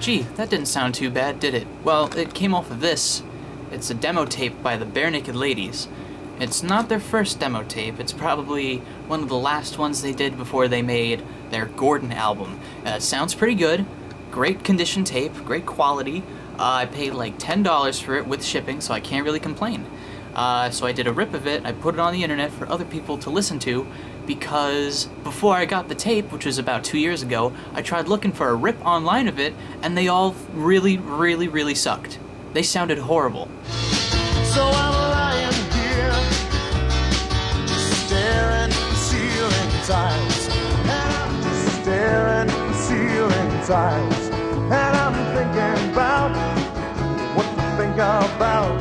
Gee, that didn't sound too bad, did it? Well, it came off of this. It's a demo tape by the Bare Naked Ladies. It's not their first demo tape, it's probably one of the last ones they did before they made their Gordon album. It sounds pretty good, great condition tape, great quality. I paid like $10 for it with shipping, so I can't really complain. So I did a rip of it, I put it on the internet for other people to listen to, because before I got the tape, which was about 2 years ago, I tried looking for a rip online of it, and they all really sucked. They sounded horrible. So I'm lying here, just staring at the ceiling tiles, and I'm just staring at the ceiling tiles, and I'm thinking about what to think about.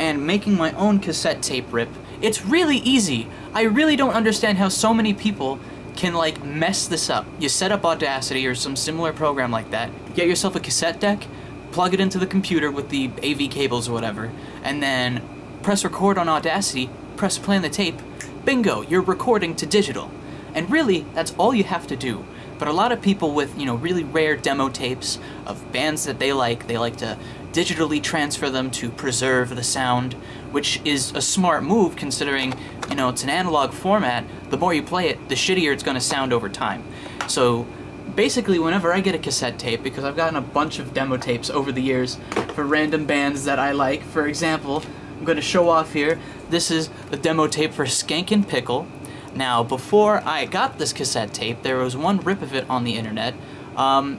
And making my own cassette tape rip, it's really easy. I really don't understand how so many people can like mess this up. You set up Audacity or some similar program like that, get yourself a cassette deck, plug it into the computer with the AV cables or whatever, and then press record on Audacity, press play on the tape, bingo, you're recording to digital. And really, that's all you have to do. But a lot of people with, you know, really rare demo tapes of bands that they like to digitally transfer them to preserve the sound, which is a smart move considering, you know, it's an analog format. The more you play it, the shittier it's going to sound over time. So basically, whenever I get a cassette tape, because I've gotten a bunch of demo tapes over the years for random bands that I like, for example, I'm going to show off here, this is a demo tape for Skankin' Pickle. Now, before I got this cassette tape, there was one rip of it on the internet.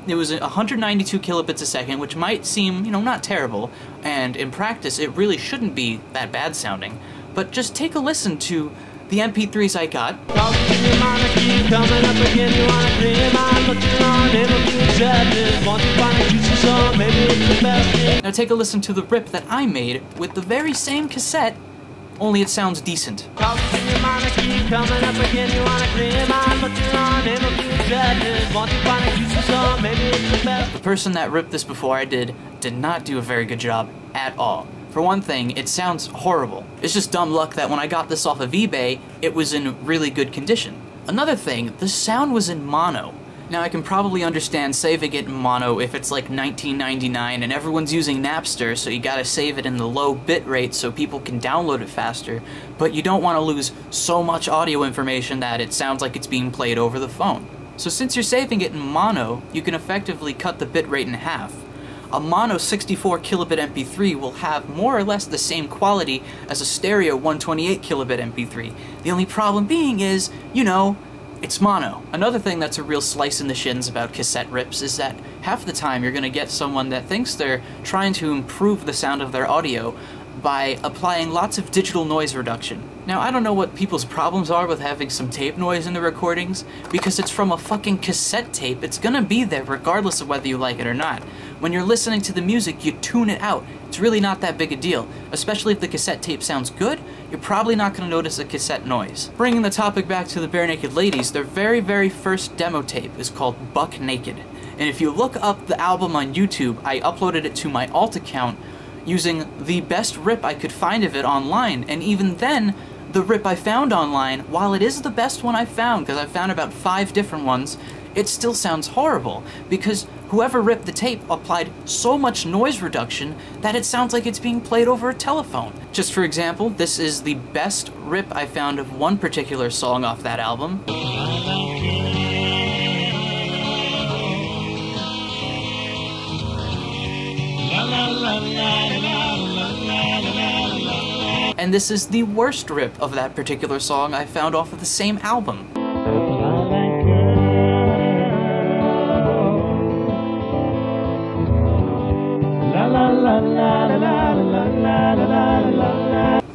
It was 192 kilobits a second, which might seem, you know, not terrible, and in practice it really shouldn't be that bad sounding. But just take a listen to the MP3s I got. Now take a listen to the rip that I made with the very same cassette, only it sounds decent. The person that ripped this before I did not do a very good job at all. For one thing, it sounds horrible. It's just dumb luck that when I got this off of eBay, it was in really good condition. Another thing, the sound was in mono. Now I can probably understand saving it in mono if it's like 1999 and everyone's using Napster, so you gotta save it in the low bit rate so people can download it faster, but you don't want to lose so much audio information that it sounds like it's being played over the phone. So since you're saving it in mono, you can effectively cut the bit rate in half. A mono 64 kilobit MP3 will have more or less the same quality as a stereo 128 kilobit MP3. The only problem being is, you know, it's mono. Another thing that's a real slice in the shins about cassette rips is that half the time you're gonna get someone that thinks they're trying to improve the sound of their audio by applying lots of digital noise reduction. Now, I don't know what people's problems are with having some tape noise in the recordings, because it's from a fucking cassette tape. It's gonna be there regardless of whether you like it or not. When you're listening to the music, you tune it out. It's really not that big a deal. Especially if the cassette tape sounds good, you're probably not gonna notice a cassette noise. Bringing the topic back to the Bare Naked Ladies, their very first demo tape is called Buck Naked. And if you look up the album on YouTube, I uploaded it to my alt account using the best rip I could find of it online, and even then, the rip I found online, while it is the best one I found, because I found about 5 different ones, it still sounds horrible, because whoever ripped the tape applied so much noise reduction that it sounds like it's being played over a telephone. Just for example, this is the best rip I found of one particular song off that album. And this is the worst rip of that particular song I found off of the same album.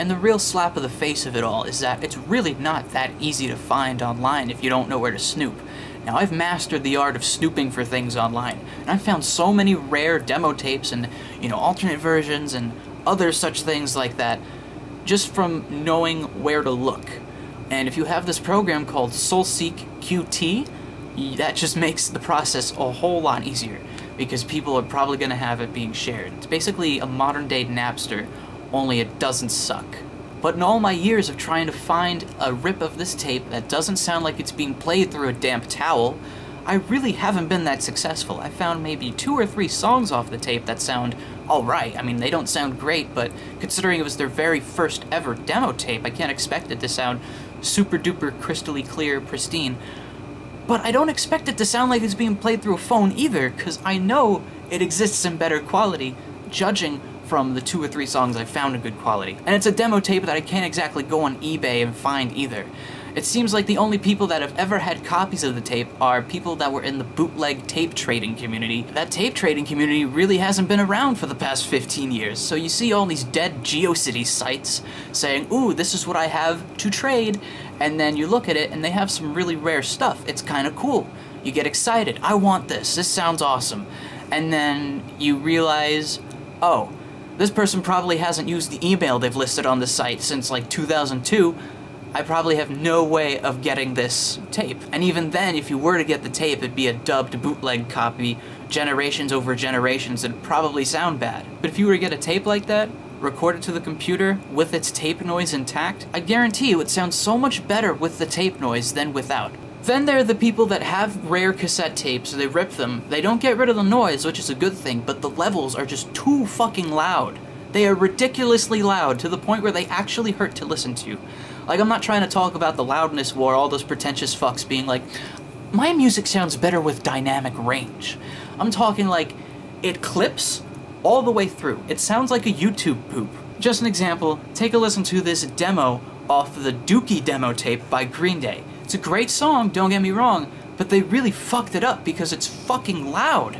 And the real slap of the face of it all is that it's really not that easy to find online if you don't know where to snoop. Now, I've mastered the art of snooping for things online, and I've found so many rare demo tapes and, you know, alternate versions and other such things like that just from knowing where to look. And if you have this program called SoulSeek QT, that just makes the process a whole lot easier, because people are probably going to have it being shared. It's basically a modern-day Napster, only it doesn't suck. But in all my years of trying to find a rip of this tape that doesn't sound like it's being played through a damp towel, I really haven't been that successful. I found maybe 2 or 3 songs off the tape that sound alright. I mean, they don't sound great, but considering it was their very first ever demo tape, I can't expect it to sound super duper crystally clear, pristine. But I don't expect it to sound like it's being played through a phone either, because I know it exists in better quality, judging from the 2 or 3 songs I found in good quality. And it's a demo tape that I can't exactly go on eBay and find either. It seems like the only people that have ever had copies of the tape are people that were in the bootleg tape trading community. That tape trading community really hasn't been around for the past 15 years, so you see all these dead GeoCities sites saying, ooh, this is what I have to trade, and then you look at it and they have some really rare stuff. It's kind of cool. You get excited. I want this. This sounds awesome. And then you realize, oh, this person probably hasn't used the email they've listed on the site since like 2002. I probably have no way of getting this tape. And even then, if you were to get the tape, it'd be a dubbed bootleg copy, generations over generations, it'd probably sound bad. But if you were to get a tape like that, record it to the computer with its tape noise intact, I guarantee it would sound so much better with the tape noise than without. Then there are the people that have rare cassette tapes, they rip them, they don't get rid of the noise, which is a good thing, but the levels are just too fucking loud. They are ridiculously loud, to the point where they actually hurt to listen to. Like, I'm not trying to talk about the loudness war, all those pretentious fucks being like, my music sounds better with dynamic range. I'm talking like, it clips all the way through. It sounds like a YouTube poop. Just an example, take a listen to this demo off the Dookie demo tape by Green Day. It's a great song, don't get me wrong, but they really fucked it up because it's fucking loud.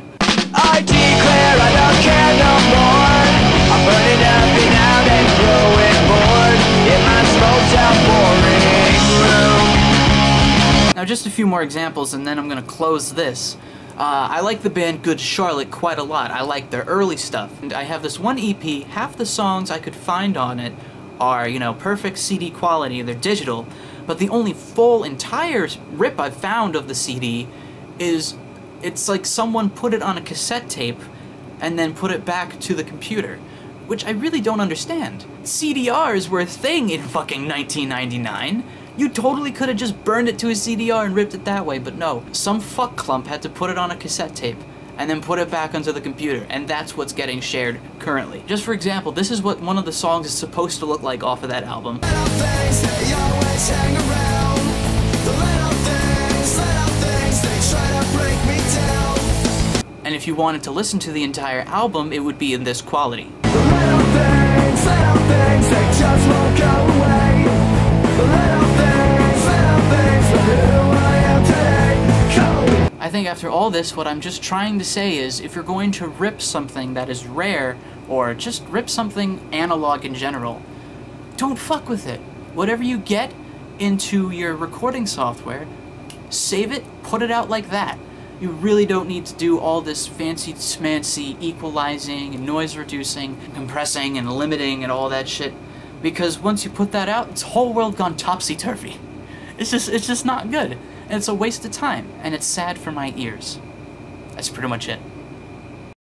I declare I don't care no more. I'm burning up and out and growing bored in my smoked out boring room. Now just a few more examples and then I'm gonna close this. I like the band Good Charlotte quite a lot. I like their early stuff. And I have this one EP, half the songs I could find on it are, you know, perfect CD quality, they're digital, but the only full entire rip I've found of the CD is, it's like someone put it on a cassette tape and then put it back to the computer, which I really don't understand. CDRs were a thing in fucking 1999. You totally could have just burned it to a CDR and ripped it that way, but no. Some fuck clump had to put it on a cassette tape and then put it back onto the computer, and that's what's getting shared currently. Just for example, this is what one of the songs is supposed to look like off of that album. And if you wanted to listen to the entire album, it would be in this quality. I think after all this, what I'm just trying to say is, if you're going to rip something that is rare, or just rip something analog in general, don't fuck with it. Whatever you get into your recording software, save it, put it out like that. You really don't need to do all this fancy smancy equalizing and noise reducing, and compressing and limiting and all that shit, because once you put that out, it's whole world gone topsy-turvy. It's just not good, and it's a waste of time, and it's sad for my ears. That's pretty much it.